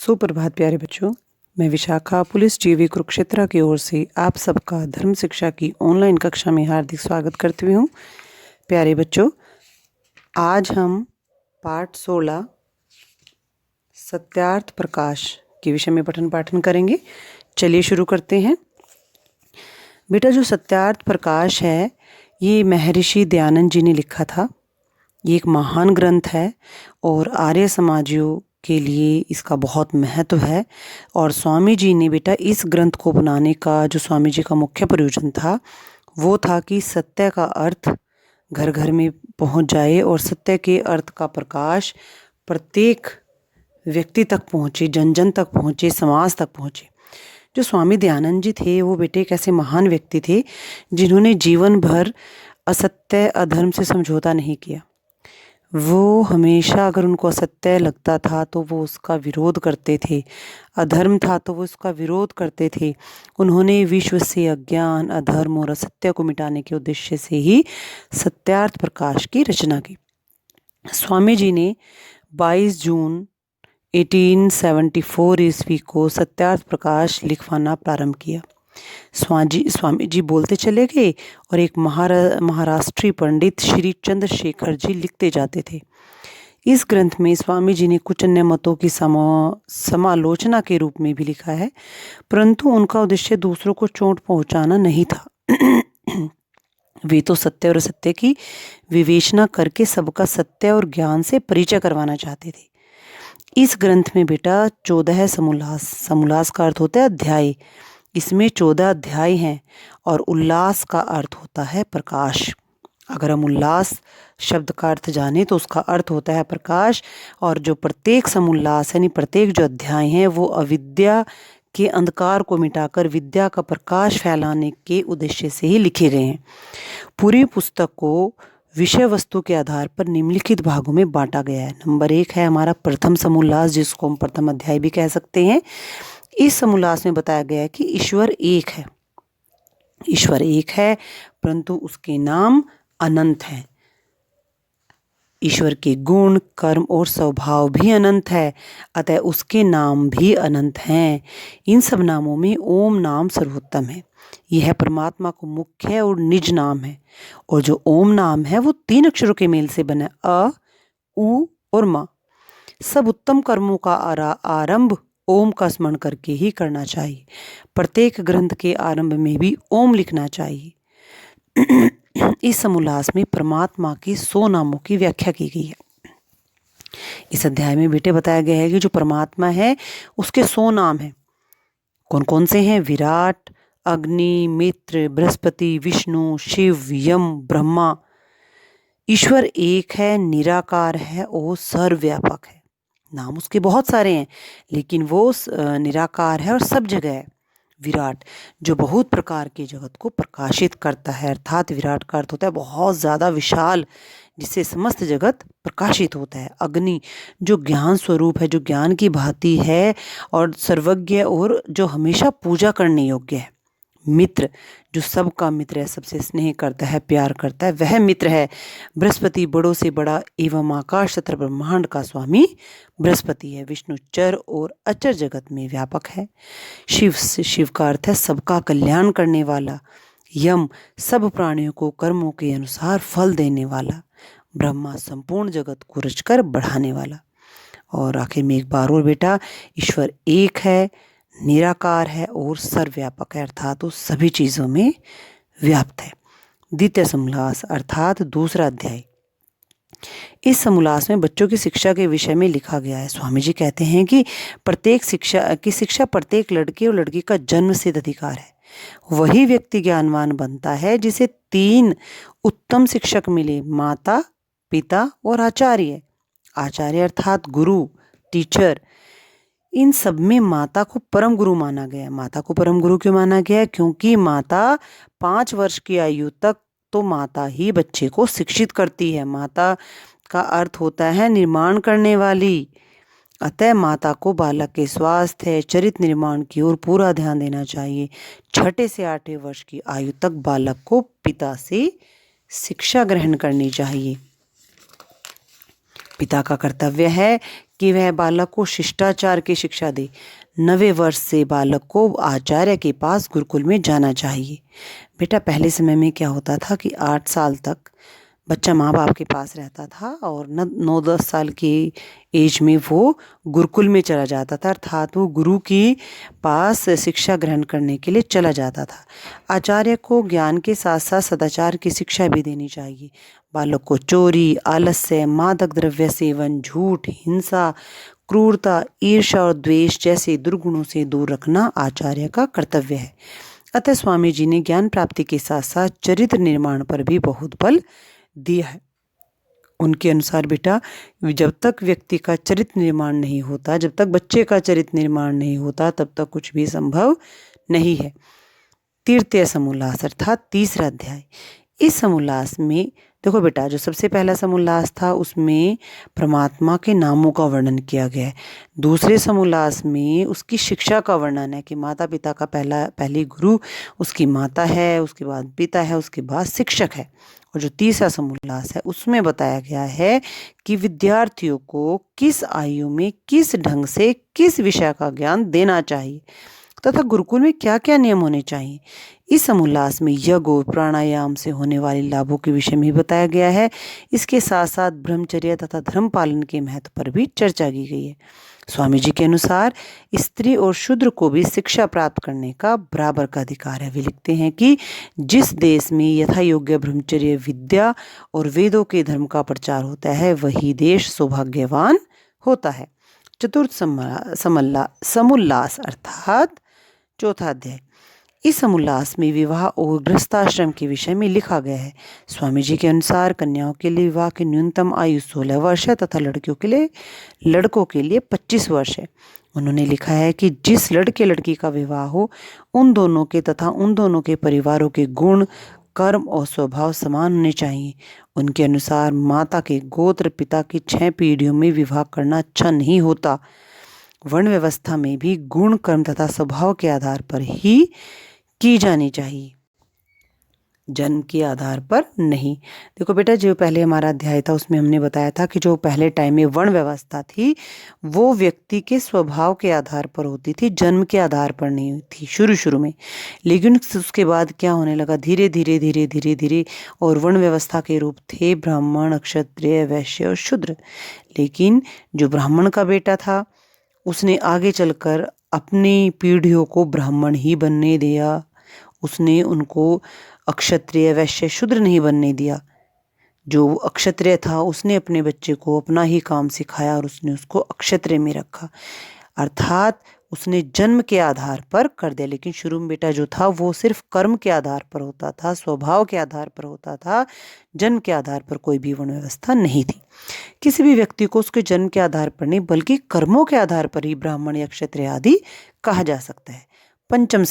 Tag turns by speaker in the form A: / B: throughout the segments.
A: सुप्रभात प्यारे बच्चों। मैं विशाखा पुलिस टीवी कुरुक्षेत्र की ओर से आप सबका धर्म शिक्षा की ऑनलाइन कक्षा में हार्दिक स्वागत करती हूँ। प्यारे बच्चों, आज हम पाठ 16 सत्यार्थ प्रकाश के विषय में पठन पाठन करेंगे। चलिए शुरू करते हैं। बेटा, जो सत्यार्थ प्रकाश है ये महर्षि दयानंद जी ने लिखा था। ये एक महान ग्रंथ है और आर्य समाजियों के लिए इसका बहुत महत्व है। और स्वामी जी ने बेटा इस ग्रंथ को बनाने का जो स्वामी जी का मुख्य प्रयोजन था वो था कि सत्य का अर्थ घर घर में पहुंच जाए और सत्य के अर्थ का प्रकाश प्रत्येक व्यक्ति तक पहुंचे, जन जन तक पहुंचे, समाज तक पहुंचे। जो स्वामी दयानंद जी थे वो बेटे एक ऐसे महान व्यक्ति थे जिन्होंने जीवन भर असत्य अधर्म से समझौता नहीं किया। वो हमेशा अगर उनको असत्य लगता था तो वो उसका विरोध करते थे, अधर्म था तो वो उसका विरोध करते थे। उन्होंने विश्व से अज्ञान, अधर्म और असत्य को मिटाने के उद्देश्य से ही सत्यार्थ प्रकाश की रचना की। स्वामी जी ने 22 जून 1874 ईस्वी को सत्यार्थ प्रकाश लिखवाना प्रारंभ किया। स्वामी जी बोलते चले गए और एक महाराष्ट्रीय पंडित श्री चंद्रशेखर जी लिखते जाते थे। इस ग्रंथ में स्वामी जी ने कुछ अन्य मतों की समालोचना के रूप में भी लिखा है, परंतु उनका उद्देश्य दूसरों को चोट पहुंचाना नहीं था। वे तो सत्य और असत्य की विवेचना करके सबका सत्य और ज्ञान से परिचय करवाना चाहते थे। इस ग्रंथ में बेटा 14 समोल्लास का अर्थ होता है अध्याय। इसमें 14 अध्याय हैं और उल्लास का अर्थ होता है प्रकाश। अगर हम उल्लास शब्द का अर्थ जाने तो उसका अर्थ होता है प्रकाश। और जो प्रत्येक समोल्लास यानी प्रत्येक जो अध्याय हैं वो अविद्या के अंधकार को मिटाकर विद्या का प्रकाश फैलाने के उद्देश्य से ही लिखे गए हैं। पूरी पुस्तक को विषय वस्तु के आधार पर निम्नलिखित भागों में बांटा गया है। नंबर 1 है हमारा प्रथम समोल्लास, जिसको हम प्रथम अध्याय भी कह सकते हैं। इस समोल्लास में बताया गया है कि ईश्वर एक है। ईश्वर एक है परंतु उसके नाम अनंत हैं। ईश्वर के गुण, कर्म और स्वभाव भी अनंत है, अतः उसके नाम भी अनंत हैं। इन सब नामों में ओम नाम सर्वोत्तम है। यह परमात्मा को मुख्य और निज नाम है। और जो ओम नाम है वो 3 अक्षरों के मेल से बना अ, उ और म। सब उत्तम कर्मों का आरंभ ओम का स्मरण करके ही करना चाहिए। प्रत्येक ग्रंथ के आरंभ में भी ओम लिखना चाहिए। इस समोल्लास में परमात्मा के 100 नामों की व्याख्या की गई है। इस अध्याय में बेटे बताया गया है कि जो परमात्मा है उसके 100 नाम हैं। कौन कौन से हैं? विराट, अग्नि, मित्र, बृहस्पति, विष्णु, शिव, यम, ब्रह्मा। ईश्वर एक है, निराकार है और सर्वव्यापक है। नाम उसके बहुत सारे हैं लेकिन वो निराकार है और सब जगह है। विराट जो बहुत प्रकार के जगत को प्रकाशित करता है, अर्थात विराट का अर्थ होता है बहुत ज़्यादा विशाल, जिससे समस्त जगत प्रकाशित होता है। अग्नि जो ज्ञान स्वरूप है, जो ज्ञान की भांति है और सर्वज्ञ और जो हमेशा पूजा करने योग्य है। मित्र जो सबका मित्र है, सबसे स्नेह करता है, प्यार करता है, वह मित्र है। बृहस्पति बड़ों से बड़ा एवं आकाश तथा ब्रह्मांड का स्वामी बृहस्पति है। विष्णु चर और अचर जगत में व्यापक है। शिव का अर्थ है सबका कल्याण करने वाला। यम सब प्राणियों को कर्मों के अनुसार फल देने वाला। ब्रह्मा संपूर्ण जगत को रचकर बढ़ाने वाला। और आखिर में एक बार और बेटा, ईश्वर एक है, निराकार है और सर्वव्यापक है, अर्थात वो सभी चीज़ों में व्याप्त है। द्वितीय समोल्लास अर्थात दूसरा अध्याय। इस समोल्लास में बच्चों की शिक्षा के विषय में लिखा गया है। स्वामी जी कहते हैं कि प्रत्येक शिक्षा प्रत्येक लड़के और लड़की का जन्मसिद्ध अधिकार है। वही व्यक्ति ज्ञानवान बनता है जिसे 3 उत्तम शिक्षक मिले, माता, पिता और आचार्य। आचार्य अर्थात गुरु, टीचर। इन सब में माता को परम गुरु माना गया। माता को परम गुरु क्यों माना गया? क्योंकि माता 5 वर्ष की आयु तक तो माता ही बच्चे को शिक्षित करती है। माता का अर्थ होता है निर्माण करने वाली। अतः माता को बालक के स्वास्थ्य, चरित्र निर्माण की ओर पूरा ध्यान देना चाहिए। 6 से 8 वर्ष की आयु तक बालक को पिता से शिक्षा ग्रहण करनी चाहिए। पिता का कर्तव्य है कि वह बालक को शिष्टाचार की शिक्षा दे। 9वें वर्ष से बालक को आचार्य के पास गुरुकुल में जाना चाहिए। बेटा पहले समय में क्या होता था कि 8 साल तक बच्चा माँ बाप के पास रहता था और 9-10 साल की एज में वो गुरुकुल में चला जाता था, अर्थात वो गुरु के पास शिक्षा ग्रहण करने के लिए चला जाता था। आचार्य को ज्ञान के साथ साथ सदाचार की शिक्षा भी देनी चाहिए। बालक को चोरी, आलस्य, मादक द्रव्य सेवन, झूठ, हिंसा, क्रूरता, ईर्ष्या और द्वेष जैसे दुर्गुणों से दूर रखना आचार्य का कर्तव्य है। अतः स्वामी जी ने ज्ञान प्राप्ति के साथ साथ चरित्र निर्माण पर भी बहुत बल दिया है। उनके अनुसार बेटा जब तक व्यक्ति का चरित्र निर्माण नहीं होता, जब तक बच्चे का चरित्र निर्माण नहीं होता, तब तक कुछ भी संभव नहीं है। तृतीय समोल्लास अर्थात तीसरा अध्याय। इस समोल्लास में देखो बेटा, जो सबसे पहला समोल्लास था उसमें परमात्मा के नामों का वर्णन किया गया है। दूसरे समोल्लास में उसकी शिक्षा का वर्णन है कि माता पिता का पहली गुरु उसकी माता है, उसके बाद पिता है, उसके बाद शिक्षक है। और जो तीसरा समोल्लास है उसमें बताया गया है कि विद्यार्थियों को किस आयु में किस ढंग से किस विषय का ज्ञान देना चाहिए तथा गुरुकुल में क्या क्या नियम होने चाहिए। इस समोल्लास में यज्ञ और प्राणायाम से होने वाले लाभों के विषय में बताया गया है। इसके साथ साथ ब्रह्मचर्य तथा धर्म पालन के महत्व पर भी चर्चा की गई है। स्वामी जी के अनुसार स्त्री और शूद्र को भी शिक्षा प्राप्त करने का बराबर का अधिकार है। वे लिखते हैं कि जिस देश में यथा योग्य ब्रह्मचर्य, विद्या और वेदों के धर्म का प्रचार होता है वही देश सौभाग्यवान होता है। चतुर्थ समोल्लास अर्थात चौथा अध्याय। इस समोल्लास में विवाह और गृहस्थाश्रम के विषय में लिखा गया है। स्वामी जी के अनुसार कन्याओं के लिए विवाह की न्यूनतम आयु 16 वर्ष है तथा लड़कों के लिए 25 वर्ष है। उन्होंने लिखा है कि जिस लड़के लड़की का विवाह हो उन दोनों के तथा उन दोनों के परिवारों के गुण, कर्म और स्वभाव समान होने चाहिए। उनके अनुसार माता के गोत्र, पिता की 6 पीढ़ियों में विवाह करना अच्छा नहीं होता। वर्ण व्यवस्था में भी गुण, कर्म तथा स्वभाव के आधार पर ही की जानी चाहिए, जन्म के आधार पर नहीं। देखो बेटा, जो पहले हमारा अध्याय था उसमें हमने बताया था कि जो पहले टाइम में वर्ण व्यवस्था थी वो व्यक्ति के स्वभाव के आधार पर होती थी, जन्म के आधार पर नहीं थी शुरू में। लेकिन उसके बाद क्या होने लगा, धीरे धीरे और वर्ण व्यवस्था के रूप थे ब्राह्मण, क्षत्रिय, वैश्य और शूद्र। लेकिन जो ब्राह्मण का बेटा था उसने आगे चलकर अपनी पीढ़ियों को ब्राह्मण ही बनने दिया, उसने उनको अक्षत्रिय, वैश्य, शूद्र नहीं बनने दिया। जो अक्षत्रिय था उसने अपने बच्चे को अपना ही काम सिखाया और उसने उसको अक्षत्रिय में रखा, अर्थात उसने जन्म के आधार पर कर दिया। लेकिन शुरू में बेटा जो था वो सिर्फ कर्म के आधार पर होता था, स्वभाव के आधार पर होता था, जन्म के आधार पर कोई भी वर्ण व्यवस्था नहीं थी। किसी भी व्यक्ति को उसके जन्म के आधार पर नहीं बल्कि कर्मों के आधार पर ही ब्राह्मण या क्षत्रिय आदि कहा जा सकता है। पंचम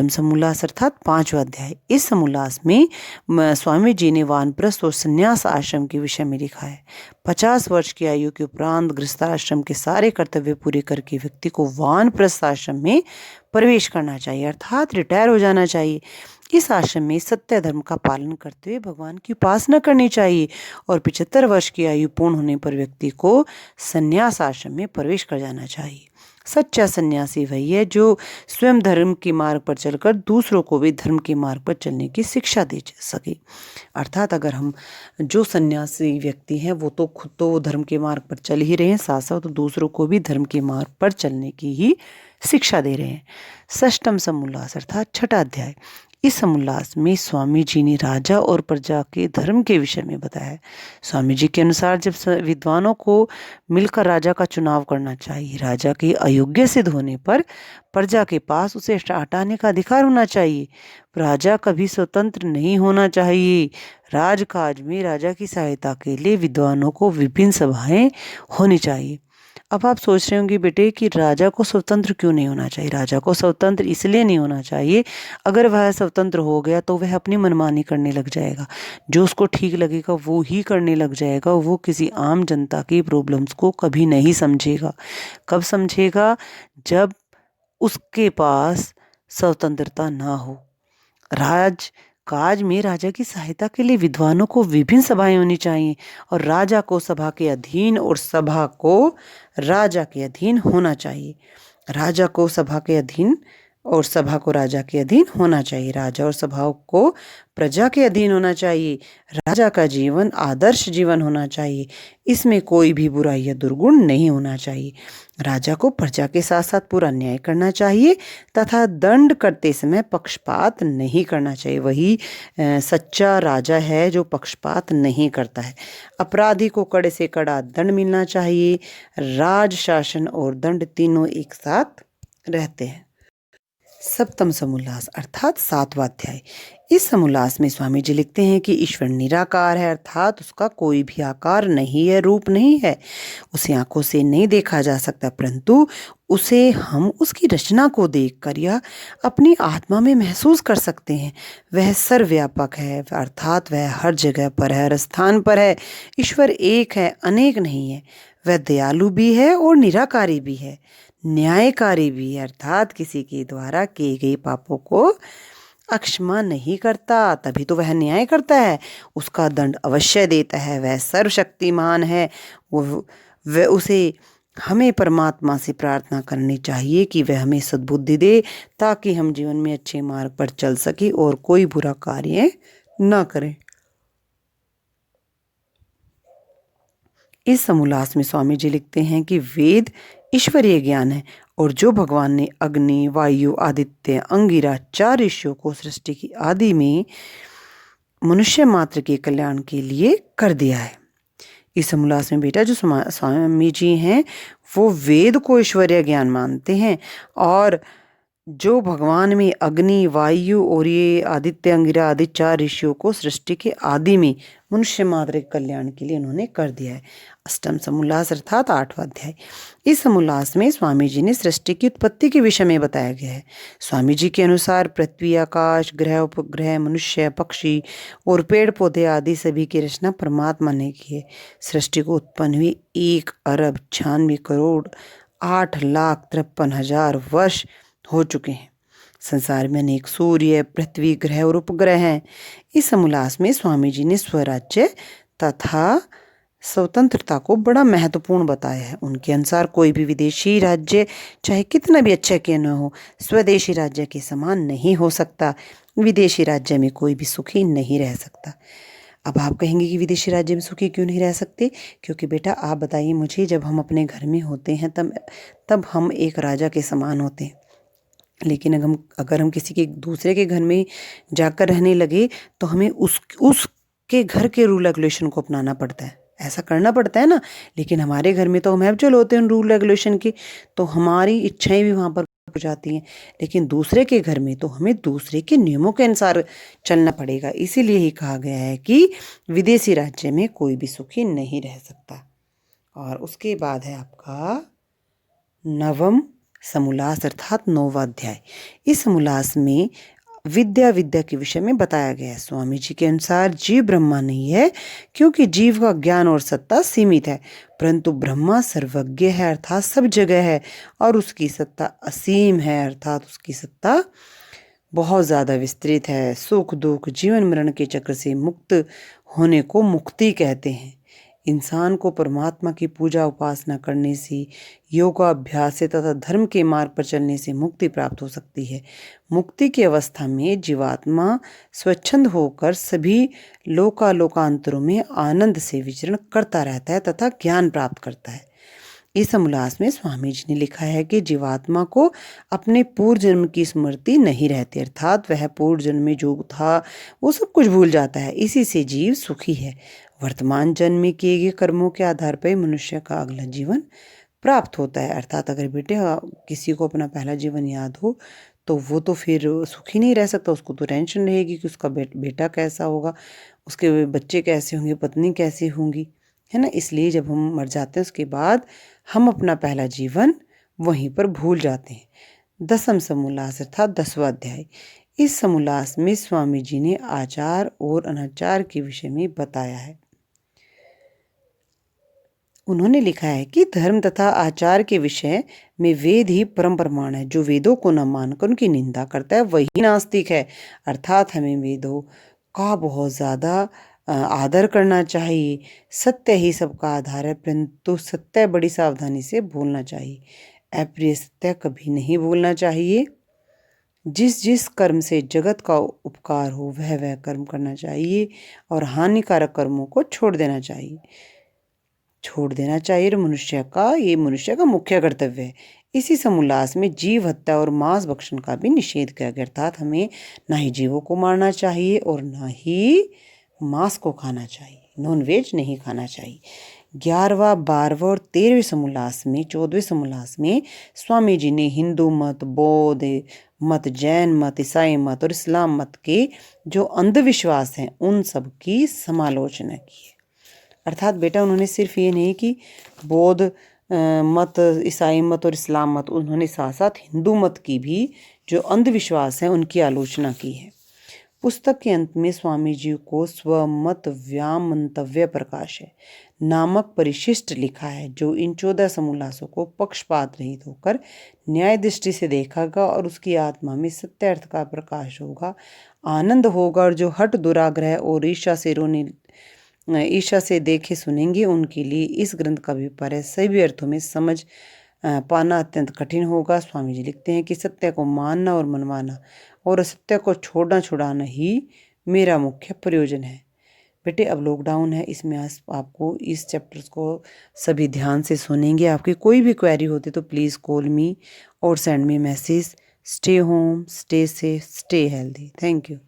A: समोल्लास अर्थात 5वां अध्याय। इस समोल्लास में स्वामी जी ने वानप्रस्थ और संन्यास आश्रम के विषय में लिखा है। 50 वर्ष की आयु के उपरांत गृहस्थाश्रम के सारे कर्तव्य पूरे करके व्यक्ति को वानप्रस्थ आश्रम में प्रवेश करना चाहिए, अर्थात रिटायर हो जाना चाहिए। इस आश्रम में सत्य धर्म का पालन करते हुए भगवान की उपासना करनी चाहिए और 75 वर्ष की आयु पूर्ण होने पर व्यक्ति को संन्यास आश्रम में प्रवेश कर जाना चाहिए। सच्चा सन्यासी वही है जो स्वयं धर्म के मार्ग पर चलकर दूसरों को भी धर्म के मार्ग पर चलने की शिक्षा दे सके। अर्थात अगर हम जो सन्यासी व्यक्ति हैं वो तो खुद तो धर्म के मार्ग पर चल ही रहे हैं, साथ साथ तो दूसरों को भी धर्म के मार्ग पर चलने की ही शिक्षा दे रहे हैं। षष्ठम समोल्लास अर्थात 6वां अध्याय। इस समोल्लास में स्वामी जी ने राजा और प्रजा के धर्म के विषय में बताया। स्वामी जी के अनुसार जब विद्वानों को मिलकर राजा का चुनाव करना चाहिए, राजा के अयोग्य सिद्ध होने पर प्रजा के पास उसे हटाने का अधिकार होना चाहिए। राजा कभी स्वतंत्र नहीं होना चाहिए। राजकाज में राजा की सहायता के लिए विद्वानों को विभिन्न सभाएं होनी चाहिए। अब आप सोच रहे होंगे बेटे कि राजा को स्वतंत्र क्यों नहीं होना चाहिए। राजा को स्वतंत्र इसलिए नहीं होना चाहिए, अगर वह स्वतंत्र हो गया तो वह अपनी मनमानी करने लग जाएगा, जो उसको ठीक लगेगा वो ही करने लग जाएगा। वो किसी आम जनता की प्रॉब्लम्स को कभी नहीं समझेगा। कब समझेगा? जब उसके पास स्वतंत्रता ना हो। राज काज में राजा की सहायता के लिए विद्वानों को विभिन्न सभाएं होनी चाहिए और राजा को सभा के अधीन और सभा को राजा के अधीन होना चाहिए। राजा को सभा के अधीन और सभा को राजा के अधीन होना चाहिए। राजा और सभा को प्रजा के अधीन होना चाहिए। राजा का जीवन आदर्श जीवन होना चाहिए। इसमें कोई भी बुराई या दुर्गुण नहीं होना चाहिए। राजा को प्रजा के साथ साथ पूरा न्याय करना चाहिए तथा दंड करते समय पक्षपात नहीं करना चाहिए। वही सच्चा राजा है जो पक्षपात नहीं करता है। अपराधी को कड़े से कड़ा दंड मिलना चाहिए। राज शासन और दंड तीनों एक साथ रहते हैं। सप्तम समोल्लास अर्थात सातवां अध्याय। इस समोल्लास में स्वामी जी लिखते हैं कि ईश्वर निराकार है, अर्थात उसका कोई भी आकार नहीं है, रूप नहीं है, उसे आंखों से नहीं देखा जा सकता, परंतु उसे हम उसकी रचना को देखकर या अपनी आत्मा में महसूस कर सकते हैं। वह सर्वव्यापक है, अर्थात वह हर जगह पर है, हर स्थान पर है। ईश्वर एक है, अनेक नहीं है। वह दयालु भी है और निराकारी भी है, न्यायकारी भी है, अर्थात किसी के द्वारा किए गए पापों को अक्षमा नहीं करता, तभी तो वह न्याय करता है, उसका दंड अवश्य देता है। वह सर्वशक्तिमान है। वह उसे हमें परमात्मा से प्रार्थना करनी चाहिए कि वह हमें सद्बुद्धि दे ताकि हम जीवन में अच्छे मार्ग पर चल सके और कोई बुरा कार्य न करें। इस समोल्लास में स्वामी जी लिखते हैं कि वेद ईश्वरीय ज्ञान है और जो भगवान ने अग्नि, वायु, आदित्य, अंगिरा 4 ऋषियों को सृष्टि की आदि में मनुष्य मात्र के कल्याण के लिए कर दिया है। इस समोल्लास में बेटा जो स्वामी जी हैं वो वेद को ईश्वरीय ज्ञान मानते हैं और जो भगवान में अग्नि, वायु और ये आदित्य, अंगिरा आदि 4 ऋषियों को सृष्टि के आदि में मनुष्य मात्र के कल्याण के लिए उन्होंने कर दिया है। अष्टम समोल्लास अर्थात 8वां अध्याय। इस समोल्लास में स्वामी जी ने सृष्टि की उत्पत्ति के विषय में बताया गया है। स्वामी जी के अनुसार पृथ्वी, आकाश, ग्रह, उपग्रह, मनुष्य, पक्षी और पेड़ पौधे आदि सभी की रचना परमात्मा ने की है। सृष्टि को उत्पन्न हुई 1,96,08,53,000 वर्ष हो चुके हैं। संसार में अनेक सूर्य, पृथ्वी, ग्रह और उपग्रह हैं। इस समोल्लास में स्वामी जी ने स्वराज्य तथा स्वतंत्रता को बड़ा महत्वपूर्ण बताया है। उनके अनुसार कोई भी विदेशी राज्य चाहे कितना भी अच्छा क्यों न हो, स्वदेशी राज्य के समान नहीं हो सकता। विदेशी राज्य में कोई भी सुखी नहीं रह सकता। अब आप कहेंगे कि विदेशी राज्य में सुखी क्यों नहीं रह सकते? क्योंकि बेटा आप बताइए मुझे, जब हम अपने घर में होते हैं तब हम एक राजा के समान होते हैं, लेकिन अगर हम किसी के दूसरे के घर में जाकर रहने लगे तो हमें उसके घर के रूल रेगुलेशन को अपनाना पड़ता है, ऐसा करना पड़ता है ना। लेकिन हमारे घर में तो हम हैबिचुअल होते हैं उन रूल रेगुलेशन की, तो हमारी इच्छाएं भी वहाँ पर हो जाती हैं। लेकिन दूसरे के घर में तो हमें दूसरे के नियमों के अनुसार चलना पड़ेगा। इसीलिए ही कहा गया है कि विदेशी राज्य में कोई भी सुखी नहीं रह सकता। और उसके बाद है आपका नवम समोल्लास अर्थात 9वां अध्याय। इस समोल्लास में विद्या के विषय में बताया गया है। स्वामी जी के अनुसार जीव ब्रह्मा नहीं है, क्योंकि जीव का ज्ञान और सत्ता सीमित है, परंतु ब्रह्मा सर्वज्ञ है, अर्थात सब जगह है, और उसकी सत्ता असीम है, अर्थात उसकी सत्ता बहुत ज़्यादा विस्तृत है। सुख दुख, जीवन मरण के चक्र से मुक्त होने को मुक्ति कहते हैं। इंसान को परमात्मा की पूजा उपासना करने से, योगाभ्यास से तथा धर्म के मार्ग पर चलने से मुक्ति प्राप्त हो सकती है। मुक्ति की अवस्था में जीवात्मा स्वच्छंद होकर सभी लोकांतरों में आनंद से विचरण करता रहता है तथा ज्ञान प्राप्त करता है। इस समोल्लास में स्वामी जी ने लिखा है कि जीवात्मा को अपने पूर्व जन्म की स्मृति नहीं रहती, अर्थात वह पूर्व जन्म में जो था वो सब कुछ भूल जाता है। इसी से जीव सुखी है। वर्तमान जन्म में किए गए कर्मों के आधार पर मनुष्य का अगला जीवन प्राप्त होता है। अर्थात अगर बेटे किसी को अपना पहला जीवन याद हो तो वो तो फिर सुखी नहीं रह सकता, उसको तो टेंशन रहेगी कि उसका बेटा कैसा होगा, उसके बच्चे कैसे होंगे, पत्नी कैसी होंगी, है ना। इसलिए जब हम मर जाते हैं उसके बाद हम अपना पहला जीवन वहीं पर भूल जाते हैं। दसम समोल्लास अर्थात 10वां अध्याय। इस समोल्लास में स्वामी जी ने आचार और अनाचार के विषय में बताया है। उन्होंने लिखा है कि धर्म तथा आचार के विषय में वेद ही परम प्रमाण है। जो वेदों को न मानकर उनकी निंदा करता है वही नास्तिक है। अर्थात हमें वेदों का बहुत ज़्यादा आदर करना चाहिए। सत्य ही सबका आधार है, परंतु सत्य बड़ी सावधानी से बोलना चाहिए। अप्रिय सत्य कभी नहीं बोलना चाहिए। जिस जिस कर्म से जगत का उपकार हो वह वह कर्म करना चाहिए और हानिकारक कर्मों को छोड़ देना चाहिए। ये मनुष्य का मुख्य कर्तव्य है। इसी समोल्लास में जीव हत्या और मांस भक्षण का भी निषेध किया गया। अर्थात हमें ना ही जीवों को मारना चाहिए और ना ही मांस को खाना चाहिए, नॉन वेज नहीं खाना चाहिए। 11वां 12वां और 13वें समोल्लास में 14वें समोल्लास में स्वामी जी ने हिंदू मत, बौद्ध मत, जैन मत, ईसाई मत और इस्लाम मत के जो अंधविश्वास हैं उन सब की समालोचना की है। अर्थात बेटा उन्होंने सिर्फ ये नहीं कि बौद्ध मत, ईसाई मत और इस्लाम मत, उन्होंने साथ साथ हिंदू मत की भी जो अंधविश्वास हैं उनकी आलोचना की है। पुस्तक के अंत में स्वामी जी को स्वमत व्याम मंतव्य प्रकाश है नामक परिशिष्ट लिखा है, जो इन 14 समोल्लासों को पक्षपात रहित होकर न्याय दृष्टि से देखेगा और उसकी आत्मा में सत्य अर्थ का प्रकाश होगा, आनंद होगा। और जो हठ, दुराग्रह और ईर्ष्या से देखे सुनेंगे उनके लिए इस ग्रंथ का अभिप्राय सभी अर्थों में समझ पाना अत्यंत कठिन होगा। स्वामी जी लिखते हैं कि सत्य को मानना और मनवाना और असत्य को छोड़ना छुड़ाना ही मेरा मुख्य प्रयोजन है। बेटे अब लॉकडाउन है, इसमें आपको इस चैप्टर्स को सभी ध्यान से सुनेंगे। आपकी कोई भी क्वेरी होती तो प्लीज़ कॉल मी और send me message. Stay home, stay safe, stay healthy. Thank you.